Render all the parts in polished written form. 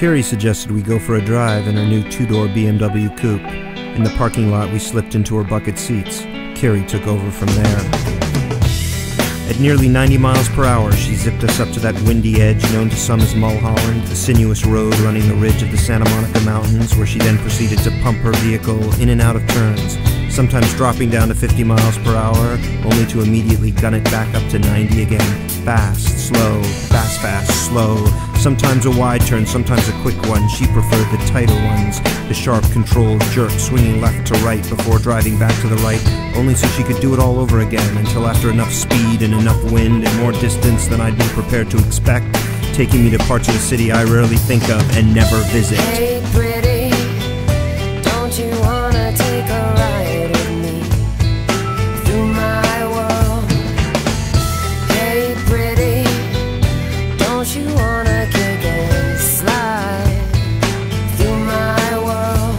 Carrie suggested we go for a drive in her new two-door BMW coupe. In the parking lot, we slipped into her bucket seats. Carrie took over from there. At nearly 90 miles per hour, she zipped us up to that windy edge known to some as Mulholland, a sinuous road running the ridge of the Santa Monica Mountains, where she then proceeded to pump her vehicle in and out of turns, sometimes dropping down to 50 miles per hour, only to immediately gun it back up to 90 again. Fast, slow, fast, fast, slow. Sometimes a wide turn, sometimes a quick one. She preferred the tighter ones, the sharp, controlled jerk, swinging left to right before driving back to the right, only so she could do it all over again until after enough speed and enough wind and more distance than I'd been prepared to expect, taking me to parts of the city I rarely think of and never visit. Hey pretty, don't you wanna take a ride with me through my world? Hey pretty, don't you wanna kick and slide through my world?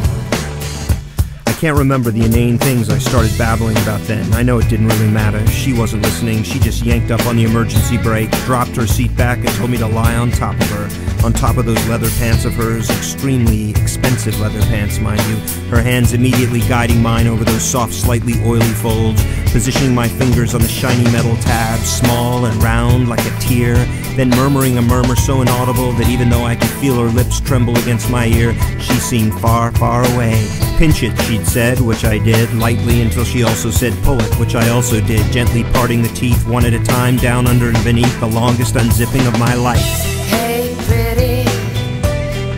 I can't remember the inane things I started babbling about then. I know it didn't really matter. She wasn't listening. She just yanked up on the emergency brake, dropped her seat back, and told me to lie on top of her. On top of those leather pants of hers, extremely expensive leather pants, mind you, her hands immediately guiding mine over those soft, slightly oily folds, positioning my fingers on the shiny metal tabs, small and round like a tear, then murmuring a murmur so inaudible that even though I could feel her lips tremble against my ear, she seemed far, far away. Pinch it, she'd said, which I did, lightly, until she also said pull it, which I also did, gently parting the teeth one at a time, down, under, and beneath, the longest unzipping of my life. Hey pretty,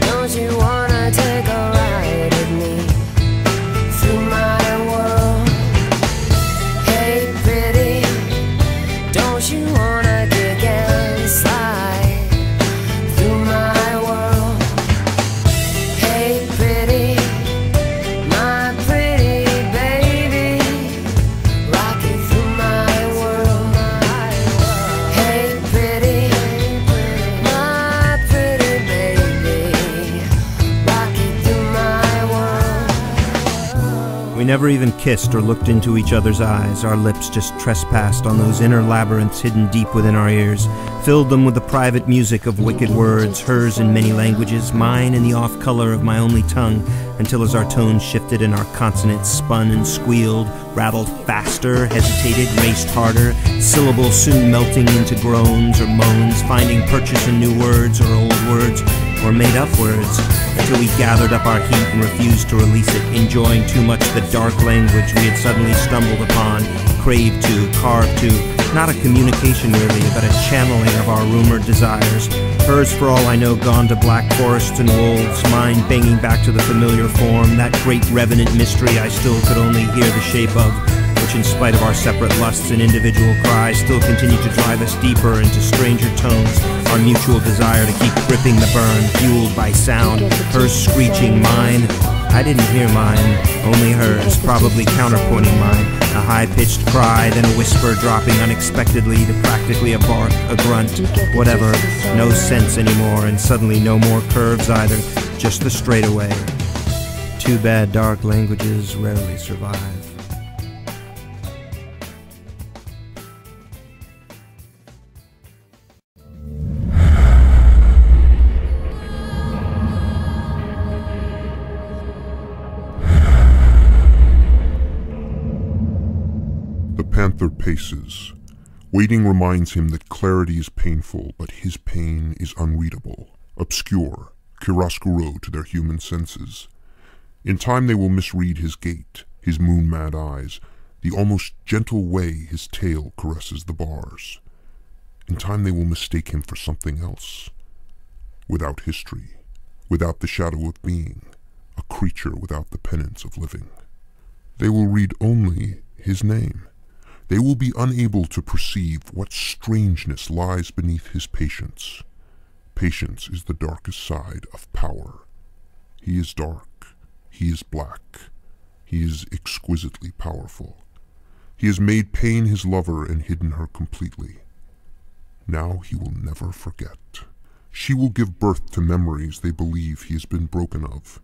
don't you wanna take a ride with me through my world? Hey pretty, don't you wanna kick and slide through my world? Hey pretty, my pretty baby, rock it through my world. Hey pretty, my pretty baby, rock it through my world. We never even kissed or looked into each other's eyes. Our lips just trespassed on those inner labyrinths hidden deep within our ears, filled them with the private music of wicked words, hers in many languages, mine in the off color of my only tongue, until as our tones shifted and our consonants spun and squealed, rattled faster, hesitated, raced harder, syllables soon melting into groans or moans, finding purchase in new words or old words or made-up words, until we gathered up our heat and refused to release it, enjoying too much the dark language we had suddenly stumbled upon, craved to, carved to, not a communication really, but a channeling of our rumored desires. Hers, for all I know, gone to black forests and wolves, mine banging back to the familiar form, that great revenant mystery I still could only hear the shape of, which in spite of our separate lusts and individual cries still continued to drive us deeper into stranger tones, our mutual desire to keep gripping the burn, fueled by sound, hers screeching, mine. I didn't hear mine, only hers, probably counterpointing mine, a high-pitched cry, then a whisper dropping unexpectedly to practically a bark, a grunt, whatever, no sense anymore, and suddenly no more curves either, just the straightaway. Too bad dark languages rarely survive. The panther paces. Waiting reminds him that clarity is painful, but his pain is unreadable, obscure, chiaroscuro to their human senses. In time they will misread his gait, his moon-mad eyes, the almost gentle way his tail caresses the bars. In time they will mistake him for something else. Without history, without the shadow of being, a creature without the penance of living. They will read only his name. They will be unable to perceive what strangeness lies beneath his patience. Patience is the darkest side of power. He is dark. He is black. He is exquisitely powerful. He has made pain his lover and hidden her completely. Now he will never forget. She will give birth to memories they believe he has been broken of.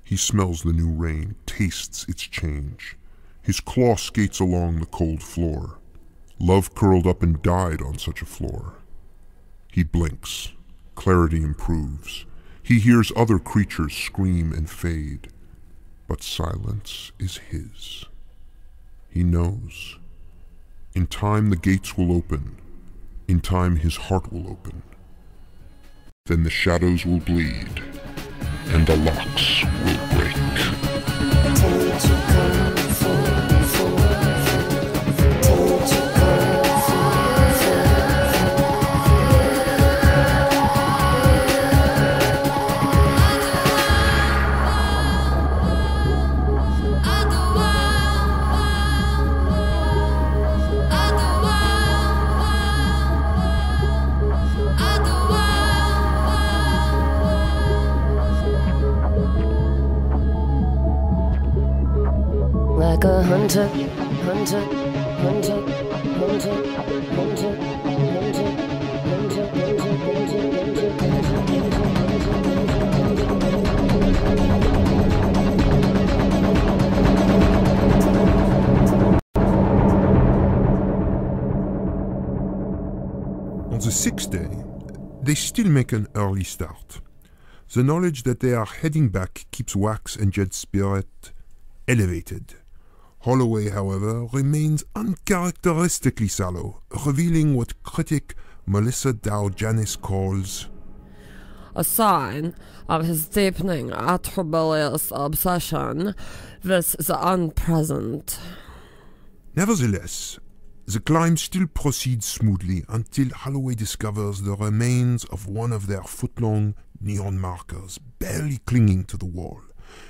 He smells the new rain, tastes its change. His claw skates along the cold floor. Love curled up and died on such a floor. He blinks. Clarity improves. He hears other creatures scream and fade, but silence is his. He knows. In time the gates will open. In time his heart will open. Then the shadows will bleed, and the locks will break. Like a hunter, hunter, hunter, hunter, hunter, hunter, On the sixth day, they still make an early start. The knowledge that they are heading back keeps Wax and Jed's spirit elevated. Holloway, however, remains uncharacteristically sallow, revealing what critic Melissa Dow-Janis calls a sign of his deepening atrabilious obsession with the unpresent. Nevertheless, the climb still proceeds smoothly until Holloway discovers the remains of one of their foot-long neon markers, barely clinging to the wall.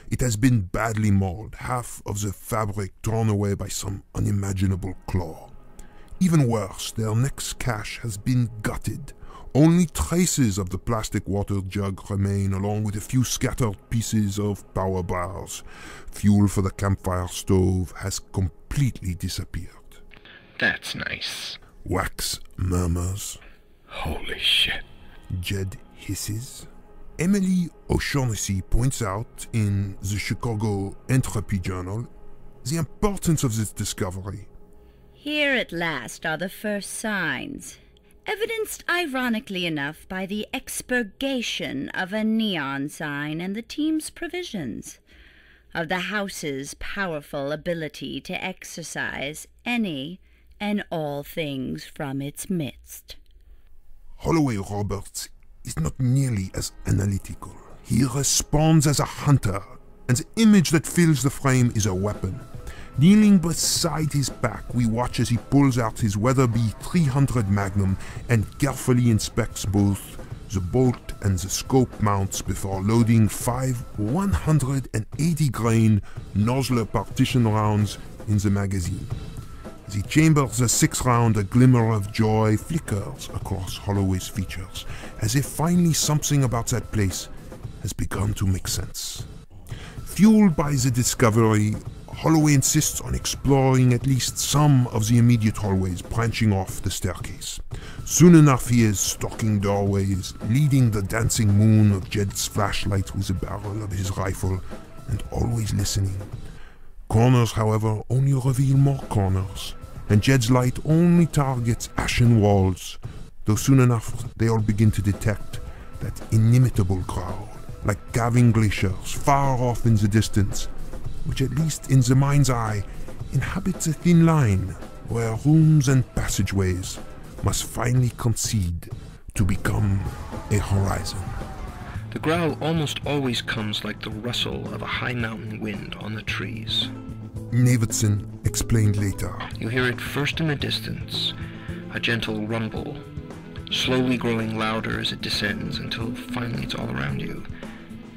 It has been badly mauled, half of the fabric torn away by some unimaginable claw. Even worse, their next cache has been gutted. Only traces of the plastic water jug remain, along with a few scattered pieces of power bars. Fuel for the campfire stove has completely disappeared. That's nice. Wax murmurs. Holy shit. Jed hisses. Emily O'Shaughnessy points out in the Chicago Entropy Journal the importance of this discovery. Here at last are the first signs, evidenced ironically enough by the expurgation of a neon sign and the team's provisions, of the house's powerful ability to exorcise any and all things from its midst. Holloway Roberts is not nearly as analytical. He responds as a hunter, and the image that fills the frame is a weapon. Kneeling beside his back, we watch as he pulls out his Weatherby 300 Magnum and carefully inspects both the bolt and the scope mounts before loading 5 180-grain Nosler partition rounds in the magazine. As he chambers the 6th round, a glimmer of joy flickers across Holloway's features, as if finally something about that place has begun to make sense. Fueled by the discovery, Holloway insists on exploring at least some of the immediate hallways branching off the staircase. Soon enough he is stalking doorways, leading the dancing moon of Jed's flashlight with the barrel of his rifle, and always listening. Corners, however, only reveal more corners, and Jed's light only targets ashen walls, though soon enough they all begin to detect that inimitable growl, like calving glaciers far off in the distance, which at least in the mind's eye inhabits a thin line where rooms and passageways must finally concede to become a horizon. The growl almost always comes like the rustle of a high mountain wind on the trees. Navidson explained later. You hear it first in the distance, a gentle rumble, slowly growing louder as it descends until finally it's all around you,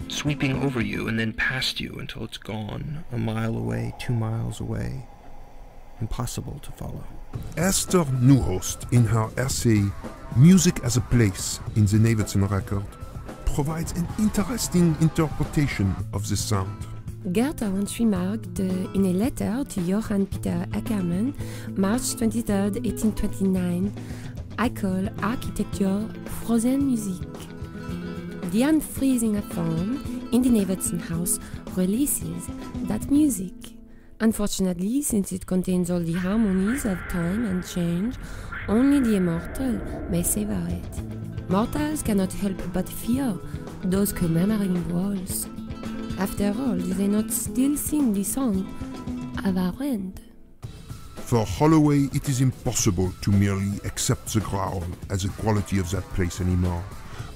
sweeping over you and then past you until it's gone, A mile away, 2 miles away. Impossible to follow. Esther Neuhost, in her essay Music as a Place in the Navidson Record, provides an interesting interpretation of this sound. Gert once remarked in a letter to Johann Peter Ackermann, March 23, 1829, I call architecture frozen music. The unfreezing of form in the Navidson house releases that music. Unfortunately, since it contains all the harmonies of time and change, only the immortal may savor it. Mortals cannot help but fear those commemorating walls. After all, do they not still sing the song of our end? For Holloway, it is impossible to merely accept the growl as the quality of that place anymore.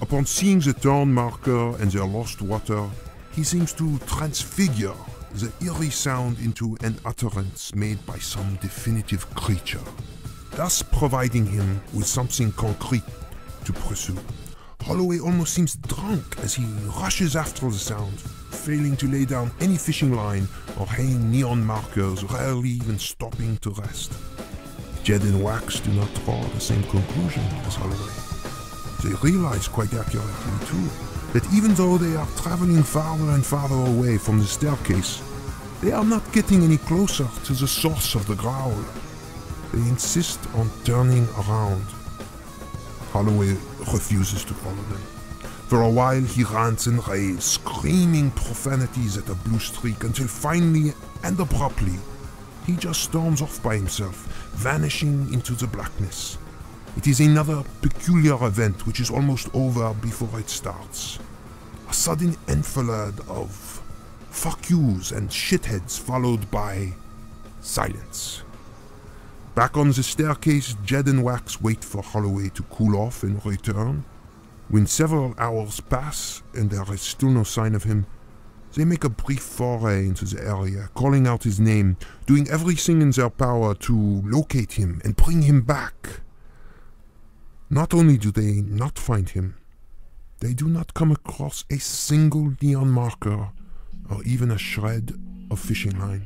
Upon seeing the torn marker and their lost water, he seems to transfigure the eerie sound into an utterance made by some definitive creature, thus providing him with something concrete to pursue. Holloway almost seems drunk as he rushes after the sound, failing to lay down any fishing line or hang neon markers, rarely even stopping to rest. Jed and Wax do not draw the same conclusion as Holloway. They realize quite accurately, too, that even though they are traveling farther and farther away from the staircase, they are not getting any closer to the source of the growl. They insist on turning around. Holloway refuses to follow them. For a while he rants and raves, screaming profanities at a blue streak, until finally and abruptly he just storms off by himself, vanishing into the blackness. It is another peculiar event which is almost over before it starts. A sudden enfilade of fuck yous and shitheads followed by silence. Back on the staircase, Jed and Wax wait for Holloway to cool off and return. When several hours pass and there is still no sign of him, they make a brief foray into the area, calling out his name, doing everything in their power to locate him and bring him back. Not only do they not find him, they do not come across a single neon marker or even a shred of fishing line.